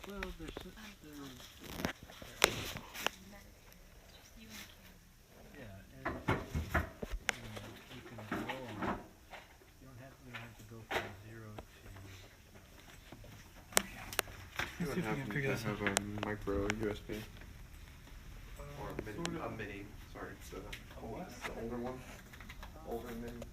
well, there's just, you and the camera. yeah, and you can go on. You don't have to go from 0 to. You don't have to have a micro USB. Or a mini, sorry, the older one. Older mini.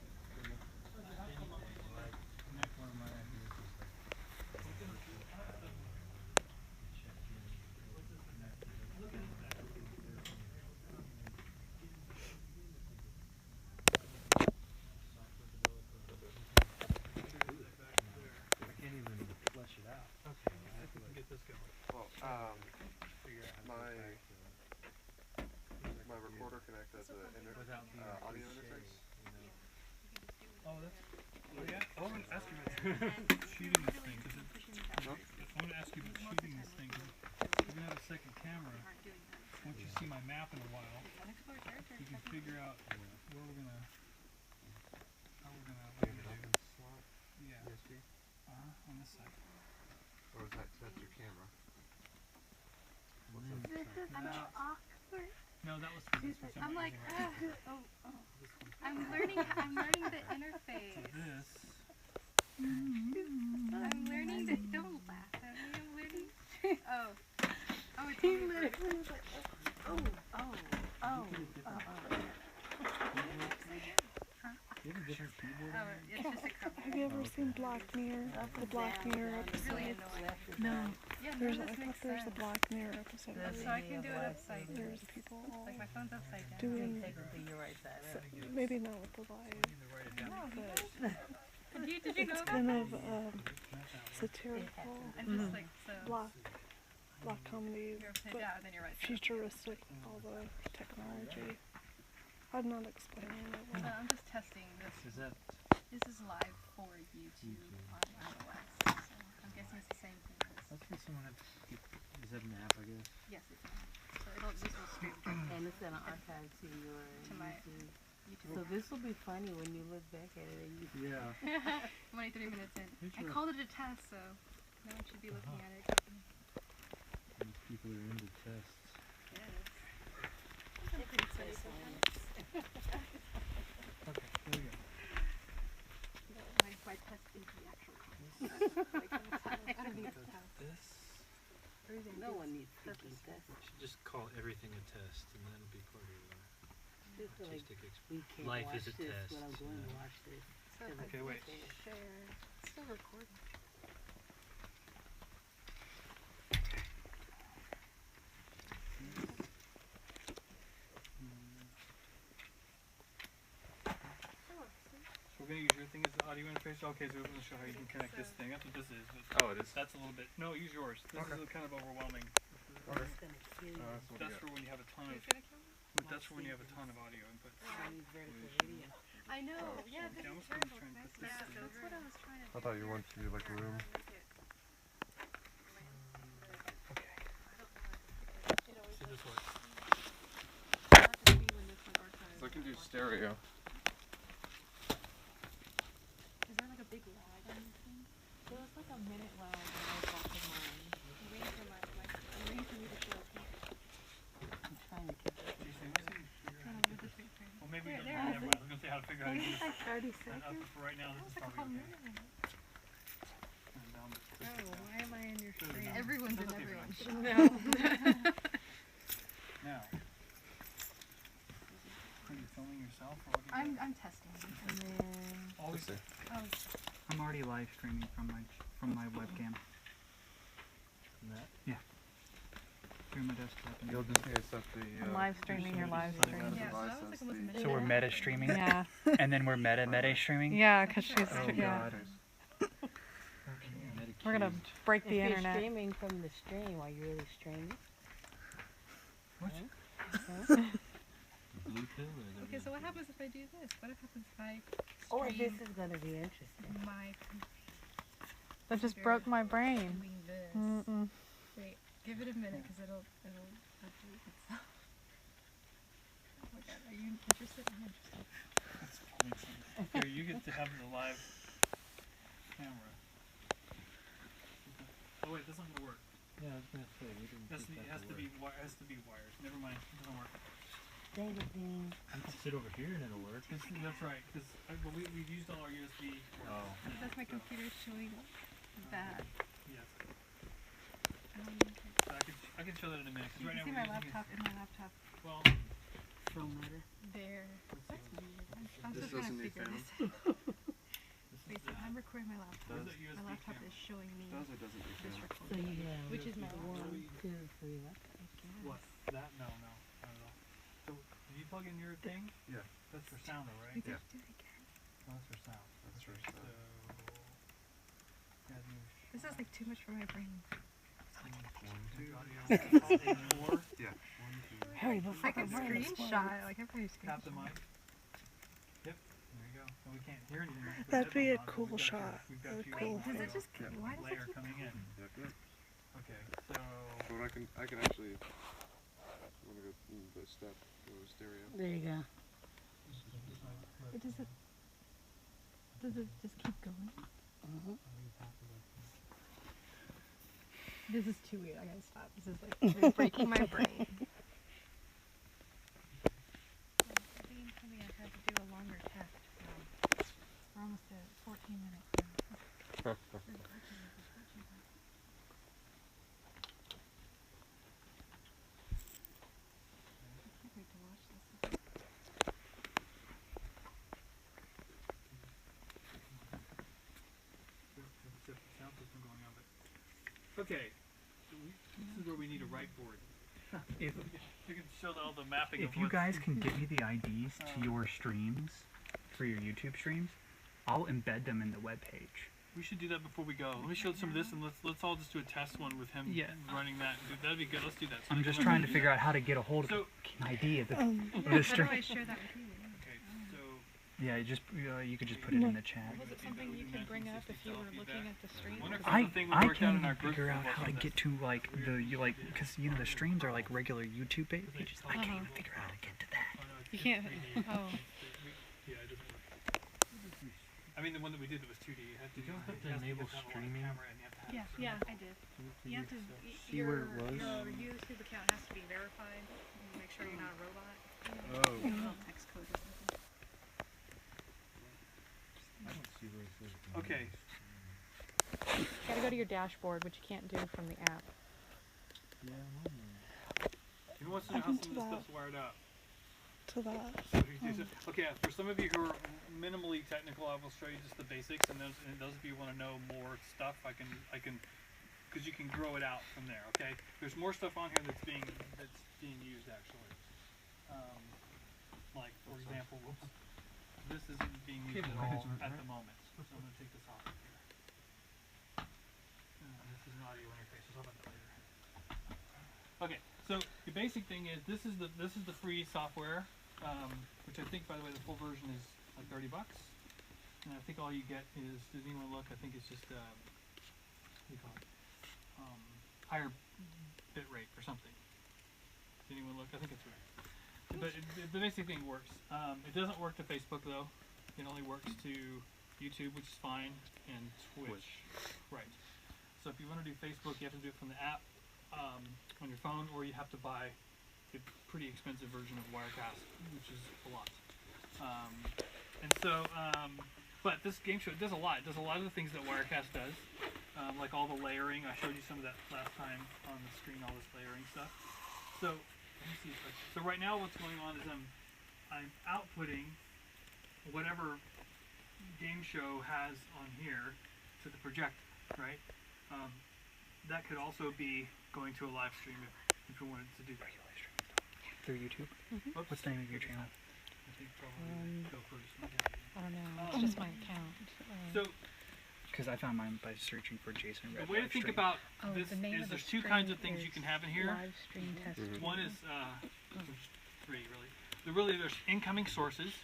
Well, my recorder connects as an audio interface. Oh, that's. Oh yeah. I want to ask you about shooting this thing because I want to ask you about shooting this thing because we're gonna have a second camera. Once you see my map in a while, you can figure out where we're gonna. How we're gonna. What we're gonna do. Yeah. USB? On this side. Or is that's your camera? This is a little awkward. No, that was for this one. I'm like, I'm learning the interface. So this. I'm learning the. Don't laugh at me. I'm learning. Oh, it's over. It's just a cover. Have you ever seen Black Mirror? The Black Mirror episode? Really annoying. No. Yeah, There's, no, I this thought makes there's a sense. Black Mirror episode. So I can do it upside down. There's people Like my phone's upside down. doing, maybe not with the live, but Did you know it's that? kind of satirical, I'm just like so. black comedy, You're upside but down, then you're right. futuristic with all the technology. I'm not explaining it So well. I'm just testing this. Is that This is live for YouTube on iOS. So I'm guessing it's the same thing. Let's see someone have. Is that an app? I guess. Yes, it's an app. So this will stream And it's gonna archive to your to my YouTube. YouTube. So this will be funny when you look back at it and you Yeah. I'm only 3 minutes in. Who's I your- called it a test, so no one should be looking at it. These people are into tests. Okay. There we go. My test is the actual content. I don't need to test. This. no one needs speaking tests. We should just call everything a test, and that'll be part of the Just like artistic experience. we can't Life watch is a this, test, but I'm going to yeah. watch this. So if Okay, I wait. share, it's still recording. So we're gonna use your thing as the audio interface. Okay, so we're gonna show how you can connect this thing. That's what this is. Oh, it is? That's a little bit. No, use yours. This Okay. is kind of overwhelming. Okay. It's gonna kill you. That's what we That's got. for when you have a ton of. Who's gonna kill me? That's for when you have a ton of audio input. I need vertical video. I know, yeah, this Okay, I'm is just gonna terrible. try and put Yeah, this that's what I was trying to do. I thought you wanted to do like a room. So this works. So I can do stereo. Is there like a big lag on this thing? There was like a minute lag when I talked to mine. I'm waiting for you to show up. I'm trying to keep it. Well, maybe we don't. Never mind. I was gonna say how to figure out how to do this. Like 30 And seconds? for right now, this is probably okay. And down the- Why am I in your Further stream? down. Everyone's in That's okay, everyone's fine. stream. Now. Are you filming yourself or what are you doing? I'm testing. And then Always. I'm already live streaming from my webcam And that. through my desktop. And You'll just need to set the. I'm live streaming your live stream. Yeah, so that was like almost a minute. so we're meta streaming, Yeah, and then we're meta streaming. yeah, because she's, Oh yeah. God. We're gonna break If the you're internet. streaming from the stream, are you really streaming? What? Blue pill or Okay, so what happens if I do this? What happens if I Oh, this stream is gonna be interesting. my That just broke my brain. doing this? Mm-mm. Wait, give it a minute because it'll update itself. Oh my god, are you interested? I'm interested. That's funny. Here, you get to have the live camera. Oh wait, that's not gonna work. Yeah, I was gonna say we didn't. Has to be, think that has to would be, work. has to be wired. Never mind, it doesn't work. Dang it, dang. You can sit over here and it'll work. That's right, because we've used all our USB. Oh. That's my computer showing bad. Yes. Okay. So I can show that in a minute. 'Cause You right can now see we're my using laptop in my laptop Well, Film matter. there. That's weird. I'm This still trying to doesn't need figure fan. this. Wait, so I'm recording my laptop. Where's that USB My laptop camera? is showing me Does or doesn't make this sense? So recording. you have Which is my laptop. 1, 2, 3 left. what? That? No, not at all. So, did you plug in your thing? Yeah. That's for sound, though, right? We Yeah. have to do it again. No, that's for sound. That's for So, sound. add new This is like too much for my brain. 1, 2. audio. 4. Yeah. 1, 2. Hurry It's before like a the brain screenshot. Like everybody's Tap the screenshot. mic. Yep. There you go. And we can't hear anything. with the That'd be a headphones on, but cool we've got your- shot. we've got That'd your cool. Wait, does it audio just? Yeah. Why does layer it keep? coming in? Yep, yep. Okay, so But I can actually. I'm gonna go the step. Go to stereo. There you go. It does it. Does it just keep going? Mm-hmm. This is too weird. I gotta stop. This is like breaking my brain. I think I'm coming. I have to do a longer test. We're almost at 14 minutes now. I can't wait to watch this. sound system going on, but okay. So this is where we need a right board. If You can show all the mapping. if of you what's- guys can give me the IDs to your streams, for your YouTube streams, I'll embed them in the web page. we should do that before we go. Let me show some of this, and let's all just do a test one with him Yeah. running that. Dude, that'd be good. Let's do that. So I'm we just can trying learn to figure out how to get a hold of So an ID of the, Um, of Yeah, the how stream. do I share that with you? okay, so Yeah, you could just put it in the chat. Was it something you could bring up if you were looking at the stream? wonder if I the thing we I worked out in can our group figure out was how to on get this. to like because you know the streams are like regular YouTube pages. I can't even figure out how to get to that. Oh, no, it's You just can't. 3D. Oh. Yeah, it doesn't work. I mean, the one that we did that was 2D. You had to, You don't have to it has enable have a streaming. camera and you have to have Yeah, certain- yeah, I did. You have to. see where it was? Your YouTube account has to be verified. You make sure you're not a robot. Oh. You know, text code or something. I don't see where it says. Okay. Gotta go to your dashboard, which you can't do from the app. Yeah, I'm on Who wants to know how some of this stuff's wired up? To that. So we do so- okay, for some of you who are minimally technical, I will show you just the basics, and those of you who want to know more stuff, I can, because you can grow it out from there. Okay, there's more stuff on here that's being used actually. Like for example, whoops, this isn't being used at all at the moment. So I'm going to take this off of here. This is an audio interface. We'll talk about that later. Okay, so the basic thing is this is the free software, which I think, by the way, the full version is like $30, and I think all you get is, does anyone look? I think it's just what do you call it? Higher bit rate or something. Does anyone look? I think it's right. But the basic thing works. It doesn't work to Facebook though. It only works to YouTube, which is fine, and Twitch. Right. So if you want to do Facebook, you have to do it from the app on your phone, or you have to buy a pretty expensive version of Wirecast, which is a lot. And so, but this game show, it does a lot. It does a lot of the things that Wirecast does, like all the layering. I showed you some of that last time on the screen, all this layering stuff. So, let me see. So right now what's going on is I'm outputting whatever game show has on here to the projector, right? That could also be going to a live stream if you wanted to do that. Through YouTube. Oops. What's the name of your channel? I think probably go first. I don't know. It's just my account. So Because I found mine by searching for Jason Red. the way to live think stream. about Oh, this the name is of the there's two kinds of stream things you is can have in here. Live stream test. One is there's three really. There's incoming sources,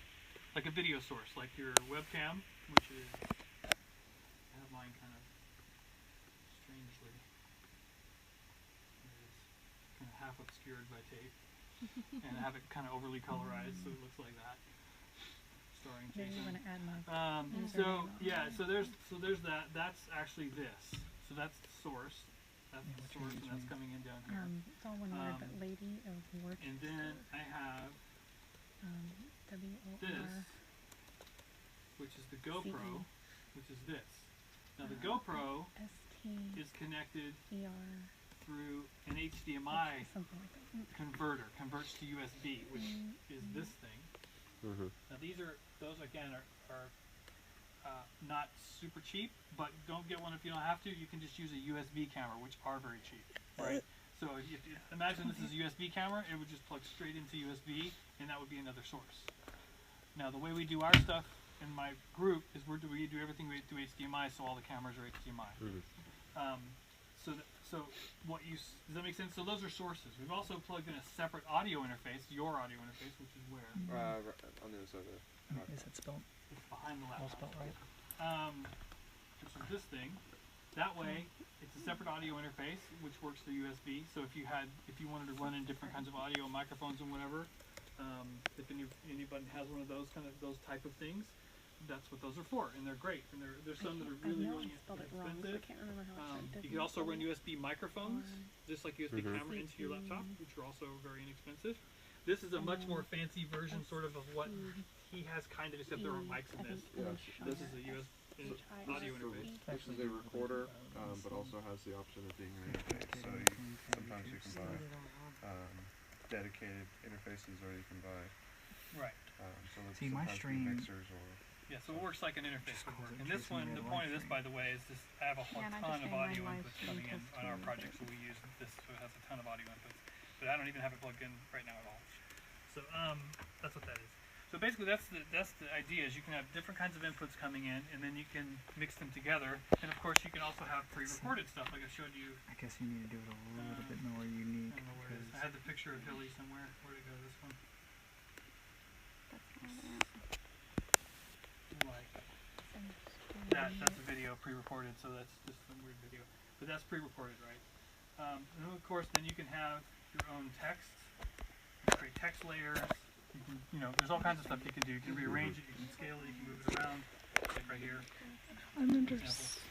like a video source, like your webcam, which is I have mine kind of strangely. It is kind of half obscured by tape, and I have it kind of overly colorized, so it looks like that. Starring Maybe you Jason. want to add my. So yeah, so there's that. That's actually this. So that's the source, That's Yeah, the which source, one and that's is coming in down here. It's all one word, but lady of work. And then I have W-O-R. this, which is the GoPro, C-E. which is this. Now the GoPro S-T-E-R. is connected through an HDMI Something like that. converter, converts to USB, which is this thing. Now those again are not super cheap, but don't get one if you don't have to. You can just use a USB camera, which are very cheap, right? So if you imagine this is a USB camera, it would just plug straight into USB, and that would be another source. Now the way we do our stuff in my group is we do everything through HDMI, so all the cameras are HDMI. So does that make sense? So those are sources. We've also plugged in a separate audio interface, your audio interface, which is where? On the other side of the Is it spelled? It's behind the All laptop. spelled right? Which is this thing. That way, it's a separate audio interface, which works through USB. So if you wanted to run in different kinds of audio, microphones and whatever, if anybody has one of those type of things, that's what those are for, and they're great. And there's some that are really, really spelled it wrong, so I expensive. can't remember how it's You can also run USB microphones, just like USB camera into your laptop, which are also very inexpensive. This is a much more fancy version, sort of what he has, kind of, except there are mics in this. This is a USB audio interface. This is a recorder, but also has the option of being an interface. So sometimes you can buy dedicated interfaces, or you can buy. Right. So See, my sometimes stream- mixers or. Yeah, so it works like an interface would work. And this Choosing one, your the point of live this, by the way, is I have a whole Yeah, and I ton of just made audio my live inputs stream coming in test on our too, project, so we use this, so it has a ton of audio inputs. But I don't even have it plugged in right now at all. So that's what that is. So basically, that's the idea. Is you can have different kinds of inputs coming in, and then you can mix them together. And of course, you can also have pre-recorded stuff, like I showed you. I guess you need to do it a little bit more unique. I don't know where it is. I had the picture of Hilly somewhere. Where'd it go? This one. Like that's a video pre-recorded, so that's just some weird video. But that's pre-recorded, right? And of course, then you can have your own text. You can create text layers. You can, there's all kinds of stuff you can do. You can rearrange it. You can scale it. You can move it around. Like right here. I'm into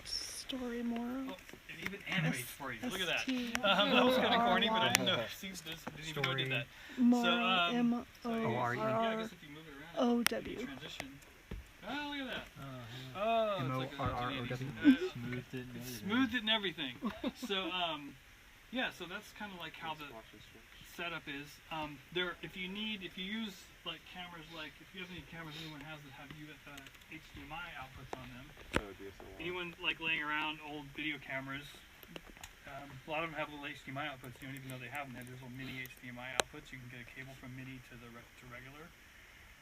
story more. Oh, it even animates for you. Look at that. That was kind of corny, but I didn't know. Didn't even know it did that. Mara, yeah, I guess M-O-R-R-O-W. if you move it around, you transition. Oh, look at that. Oh, it's like M-O-R-R-O-W. Smoothed it and everything. So, yeah, so that's kind of like how the setup is. If you use like cameras, like if you have any cameras anyone has that have HDMI outputs on them, anyone like laying around old video cameras, a lot of them have little HDMI outputs. You don't even know they have them. There's little mini HDMI outputs. You can get a cable from mini to regular.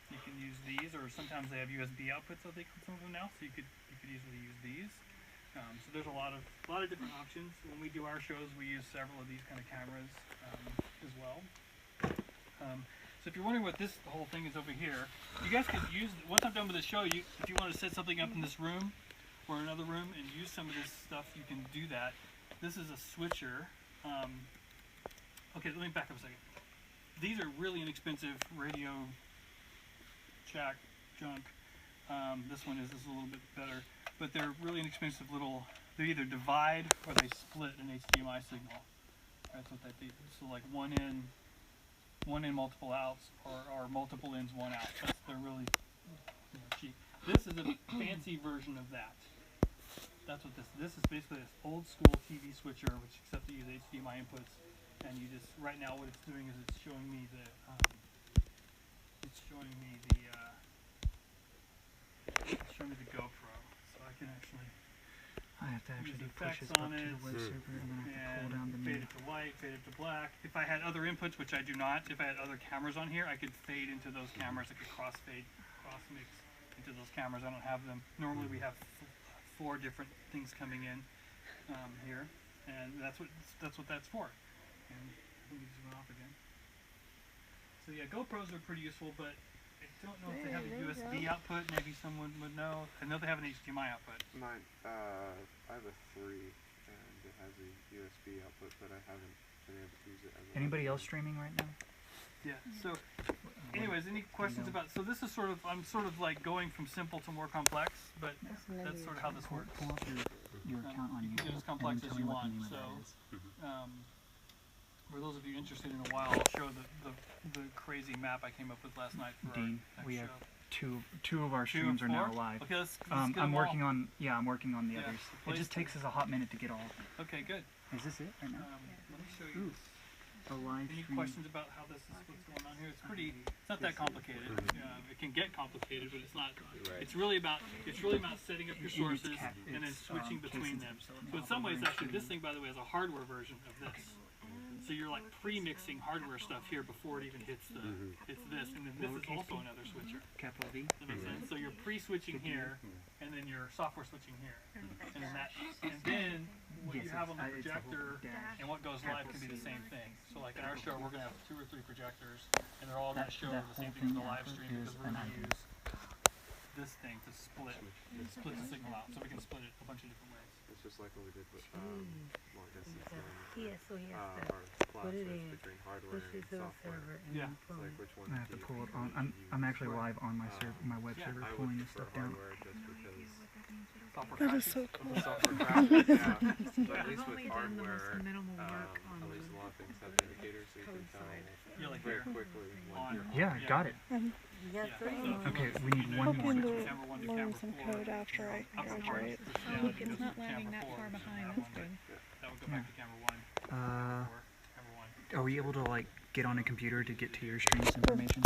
You can use these, or sometimes they have USB outputs. I think some of them now, so you could easily use these. So there's a lot of different options. When we do our shows, we use several of these kind of cameras as well. So if you're wondering what this whole thing is over here, you guys could use, once I'm done with the show, if you want to set something up in this room or another room and use some of this stuff, you can do that. This is a switcher. Okay, let me back up a second. These are really inexpensive Radio Shack junk. This one is a little bit better, but they're really inexpensive little. They either divide or they split an HDMI signal. That's what that is. So like one in, multiple outs, or multiple ins, one out. They're really cheap. This is a fancy version of that. That's what this is basically this old school TV switcher, which except to use HDMI inputs. And you just right now what it's doing is it's showing me the GoPro, so I can actually. I have to actually use push effects it up on to it, the web server and then I have to pull down the fade menu. it to white, fade it to black. If I had other inputs, which I do not, if I had other cameras on here, I could fade into those cameras. I could cross-fade, cross-mix into those cameras. I don't have them. Normally we have 4 different things coming in here, and that's what that's for. And let me just went off again. So yeah, GoPros are pretty useful, but I don't know if they have a USB output. Maybe someone would know. I know they have an HDMI output. Mine, I have a 3, and it has a USB output, but I haven't been able to use it as a Anybody else streaming right now? Yeah. So, anyways, any questions about? So this is I'm sort of like going from simple to more complex, but that's sort of how this works. Pull up your your account on You YouTube. can get as complex and as tell you me what the want. name of So, that is. for those of you interested in a while, I'll show the crazy map I came up with last night for Dean, our next we have show. two of our Two streams are and now four? live. Okay, let's get I'm them working all. on I'm working on the Yeah, others. the It just place takes us a hot minute to get all. Okay, good. Is this it right now? Let me show you. Ooh, a live Any stream. questions about how this is what's going on here? It's not that complicated. It can get complicated, but it's not. It's really about setting up your sources and then switching between them. So in some ways, actually, this thing, by the way, is a hardware version of this. So you're like pre-mixing hardware stuff here before it even hits this, and then this is also another switcher. Capital V. Does that make sense? So you're pre-switching here, and then you're software switching here, and then what you have on the projector and what goes live can be the same thing. So like in our show, we're gonna have 2 or 3 projectors, and they're all gonna show the same thing as the live stream because we're gonna use this thing to split the signal out, so we can split it a bunch of different ways. It's just like what we did with, well, I guess it's Yeah, so he has to our class put it switch in, between hardware push it and to the software. server, and Yeah. then It's pull like it. which one I have do to you pull it prefer on. to I'm use? actually live on my my web Yeah, server I would pulling this prefer stuff down. hardware just because Software That is crashes. so cool. software crashes, yeah. But at least with hardware, minimal work on at least a lot of things have indicators so you can tell Yeah, like very here. quickly On. when you're Yeah, I got it. You got Yeah. 3 So- more. Okay, we need one Hoping more. to Camera 1 to learn camera some 4. code after I Upper part graduate. is reality It's goes not to lagging camera that 4, far and behind, that that's one- good. That would go back to camera 1. Uh, Camera 1. are we able to like get on a computer to get to your streams information?